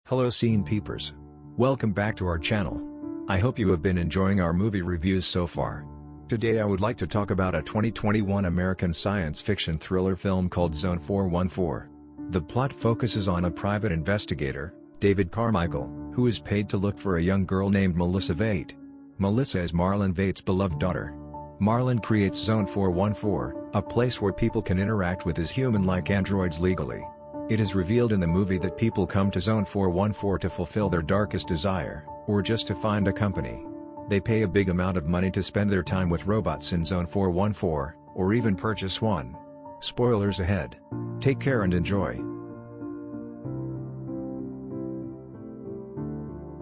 Hello Scene Peepers. Welcome back to our channel. I hope you have been enjoying our movie reviews so far. Today I would like to talk about a 2021 American science fiction thriller film called Zone 414. The plot focuses on a private investigator, David Carmichael, who is paid to look for a young girl named Melissa Vaight. Melissa is Marlon Vaight's beloved daughter. Marlon creates Zone 414, a place where people can interact with his human-like androids legally. It is revealed in the movie that people come to Zone 414 to fulfill their darkest desire, or just to find a company. They pay a big amount of money to spend their time with robots in Zone 414, or even purchase one. Spoilers ahead. Take care and enjoy.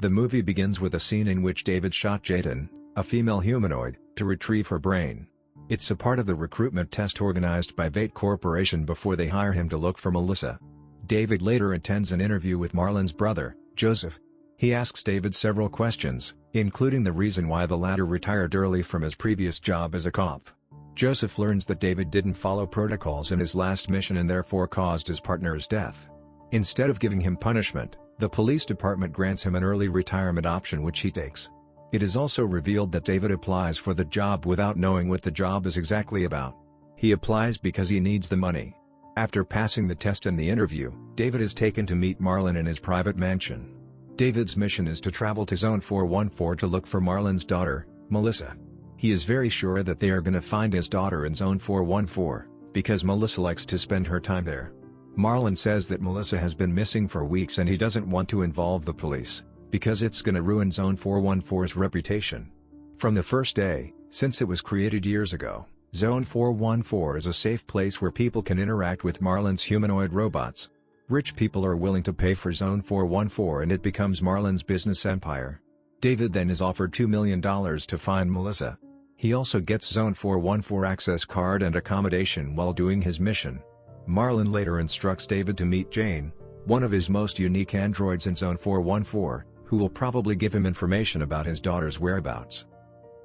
The movie begins with a scene in which David shot Jayden, a female humanoid, to retrieve her brain. It's a part of the recruitment test organized by Vaight Corporation before they hire him to look for Melissa. David later attends an interview with Marlon's brother, Joseph. He asks David several questions, including the reason why the latter retired early from his previous job as a cop. Joseph learns that David didn't follow protocols in his last mission and therefore caused his partner's death. Instead of giving him punishment, the police department grants him an early retirement option which he takes. It is also revealed that David applies for the job without knowing what the job is exactly about. He applies because he needs the money. After passing the test and the interview, David is taken to meet Marlon in his private mansion. David's mission is to travel to Zone 414 to look for Marlon's daughter, Melissa. He is very sure that they are going to find his daughter in Zone 414, because Melissa likes to spend her time there. Marlon says that Melissa has been missing for weeks and he doesn't want to involve the police, because it's gonna ruin Zone 414's reputation. From the first day, since it was created years ago, Zone 414 is a safe place where people can interact with Marlon's humanoid robots. Rich people are willing to pay for Zone 414 and it becomes Marlon's business empire. David then is offered $2 million to find Melissa. He also gets Zone 414 access card and accommodation while doing his mission. Marlon later instructs David to meet Jane, one of his most unique androids in Zone 414, who will probably give him information about his daughter's whereabouts.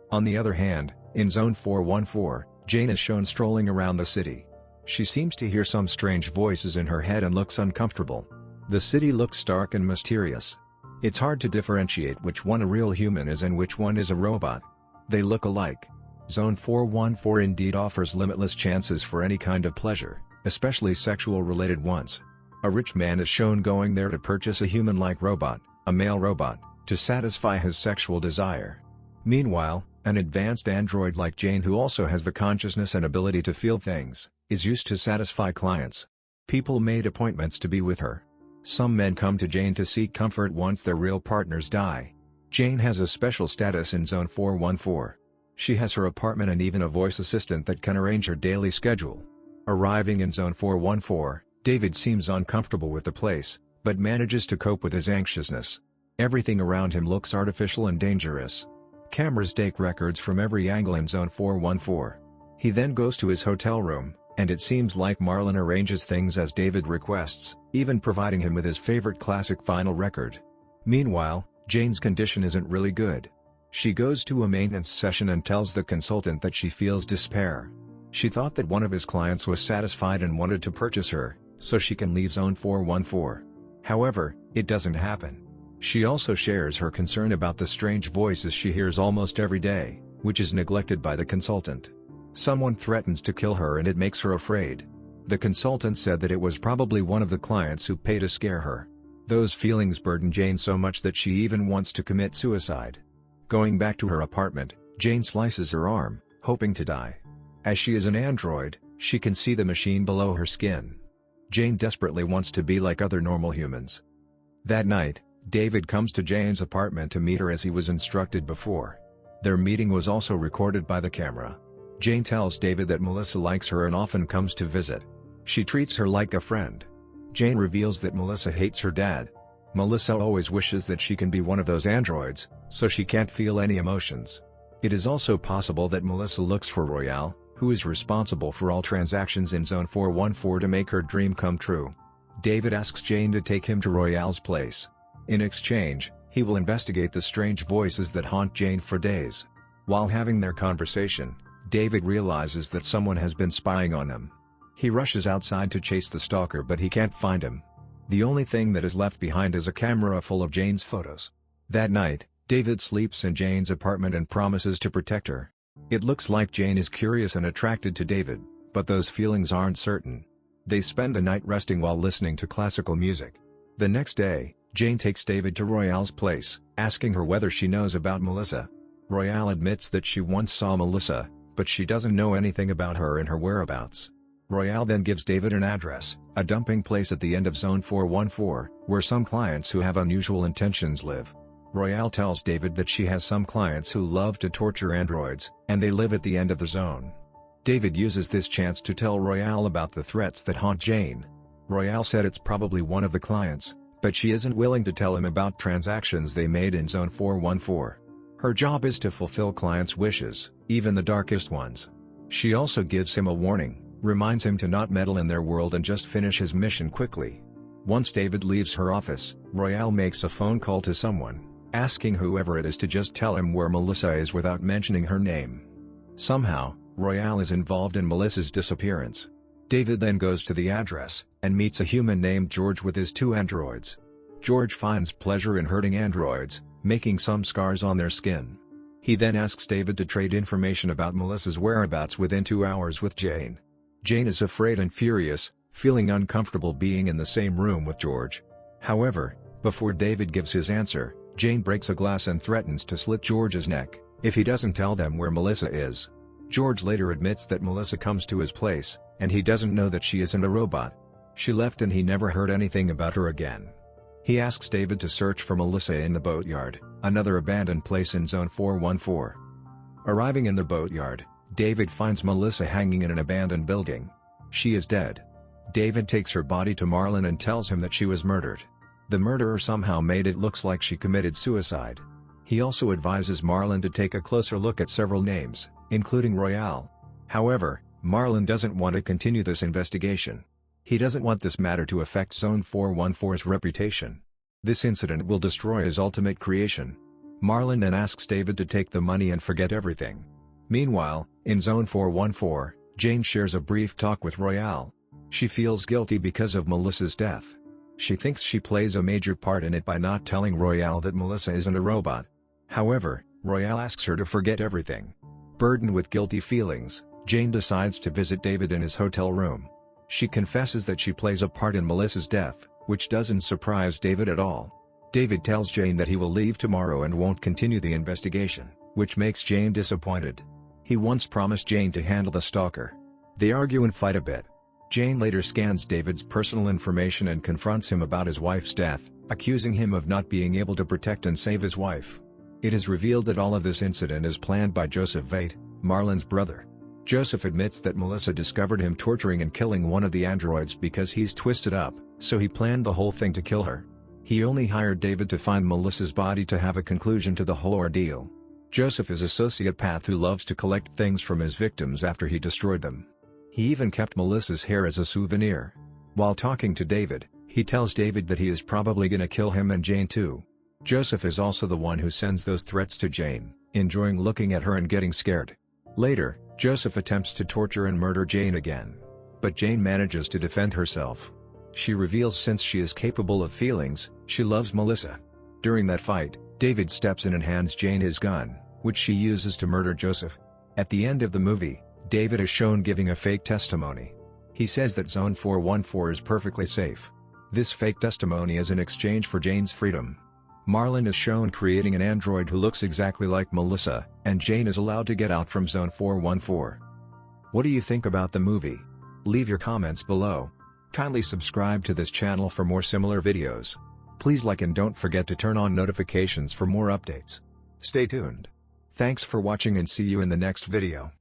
On the other hand, in Zone 414, Jane is shown strolling around the city. She seems to hear some strange voices in her head and looks uncomfortable. The city looks dark and mysterious. It's hard to differentiate which one a real human is and which one is a robot. They look alike. Zone 414 indeed offers limitless chances for any kind of pleasure, especially sexual-related ones. A rich man is shown going there to purchase a human-like robot, a male robot, to satisfy his sexual desire. Meanwhile, an advanced android like Jane, who also has the consciousness and ability to feel things, is used to satisfy clients. People made appointments to be with her. Some men come to Jane to seek comfort once their real partners die. Jane has a special status in Zone 414. She has her apartment and even a voice assistant that can arrange her daily schedule. Arriving in Zone 414, David seems uncomfortable with the place, but manages to cope with his anxiousness. Everything around him looks artificial and dangerous. Cameras take records from every angle in Zone 414. He then goes to his hotel room, and it seems like Marlon arranges things as David requests, even providing him with his favorite classic vinyl record. Meanwhile, Jane's condition isn't really good. She goes to a maintenance session and tells the consultant that she feels despair. She thought that one of his clients was satisfied and wanted to purchase her, so she can leave Zone 414. However, it doesn't happen. She also shares her concern about the strange voices she hears almost every day, which is neglected by the consultant. Someone threatens to kill her and it makes her afraid. The consultant said that it was probably one of the clients who paid to scare her. Those feelings burden Jane so much that she even wants to commit suicide. Going back to her apartment, Jane slices her arm, hoping to die. As she is an android, she can see the machine below her skin. Jane desperately wants to be like other normal humans. That night, David comes to Jane's apartment to meet her as he was instructed before. Their meeting was also recorded by the camera. Jane tells David that Melissa likes her and often comes to visit. She treats her like a friend. Jane reveals that Melissa hates her dad. Melissa always wishes that she can be one of those androids, so she can't feel any emotions. It is also possible that Melissa looks for Royale, who is responsible for all transactions in Zone 414 to make her dream come true. David asks Jane to take him to Royale's place. In exchange, he will investigate the strange voices that haunt Jane for days. While having their conversation, David realizes that someone has been spying on them. He rushes outside to chase the stalker but he can't find him. The only thing that is left behind is a camera full of Jane's photos. That night, David sleeps in Jane's apartment and promises to protect her. It looks like Jane is curious and attracted to David, but those feelings aren't certain. They spend the night resting while listening to classical music. The next day, Jane takes David to Royale's place, asking her whether she knows about Melissa. Royale admits that she once saw Melissa, but she doesn't know anything about her and her whereabouts. Royale then gives David an address, a dumping place at the end of Zone 414, where some clients who have unusual intentions live. Royale tells David that she has some clients who love to torture androids, and they live at the end of the zone. David uses this chance to tell Royale about the threats that haunt Jane. Royale said it's probably one of the clients, but she isn't willing to tell him about transactions they made in Zone 414. Her job is to fulfill clients' wishes, even the darkest ones. She also gives him a warning, reminds him to not meddle in their world and just finish his mission quickly. Once David leaves her office, Royale makes a phone call to someone, asking whoever it is to just tell him where Melissa is without mentioning her name. Somehow, Royale is involved in Melissa's disappearance. David then goes to the address, and meets a human named George with his 2 androids. George finds pleasure in hurting androids, making some scars on their skin. He then asks David to trade information about Melissa's whereabouts within 2 hours with Jane. Jane is afraid and furious, feeling uncomfortable being in the same room with George. However, before David gives his answer, Jane breaks a glass and threatens to slit George's neck if he doesn't tell them where Melissa is. George later admits that Melissa comes to his place, and he doesn't know that she isn't a robot. She left and he never heard anything about her again. He asks David to search for Melissa in the boatyard, another abandoned place in Zone 414. Arriving in the boatyard, David finds Melissa hanging in an abandoned building. She is dead. David takes her body to Marlon and tells him that she was murdered. The murderer somehow made it look like she committed suicide. He also advises Marlon to take a closer look at several names, including Royale. However, Marlon doesn't want to continue this investigation. He doesn't want this matter to affect Zone 414's reputation. This incident will destroy his ultimate creation. Marlon then asks David to take the money and forget everything. Meanwhile, in Zone 414, Jane shares a brief talk with Royale. She feels guilty because of Melissa's death. She thinks she plays a major part in it by not telling Royale that Melissa isn't a robot. However, Royale asks her to forget everything. Burdened with guilty feelings, Jane decides to visit David in his hotel room. She confesses that she plays a part in Melissa's death, which doesn't surprise David at all. David tells Jane that he will leave tomorrow and won't continue the investigation, which makes Jane disappointed. He once promised Jane to handle the stalker. They argue and fight a bit. Jane later scans David's personal information and confronts him about his wife's death, accusing him of not being able to protect and save his wife. It is revealed that all of this incident is planned by Joseph Veidt, Marlon's brother. Joseph admits that Melissa discovered him torturing and killing one of the androids because he's twisted up, so he planned the whole thing to kill her. He only hired David to find Melissa's body to have a conclusion to the whole ordeal. Joseph is a sociopath who loves to collect things from his victims after he destroyed them. He even kept Melissa's hair as a souvenir. While talking to David, he tells David that he is probably gonna kill him and Jane too. Joseph is also the one who sends those threats to Jane, enjoying looking at her and getting scared. Later, Joseph attempts to torture and murder Jane again. But Jane manages to defend herself. She reveals since she is capable of feelings, she loves Melissa. During that fight, David steps in and hands Jane his gun, which she uses to murder Joseph. At the end of the movie, David is shown giving a fake testimony. He says that Zone 414 is perfectly safe. This fake testimony is in exchange for Jane's freedom. Marlon is shown creating an android who looks exactly like Melissa, and Jane is allowed to get out from Zone 414. What do you think about the movie? Leave your comments below. Kindly subscribe to this channel for more similar videos. Please like and don't forget to turn on notifications for more updates. Stay tuned. Thanks for watching and see you in the next video.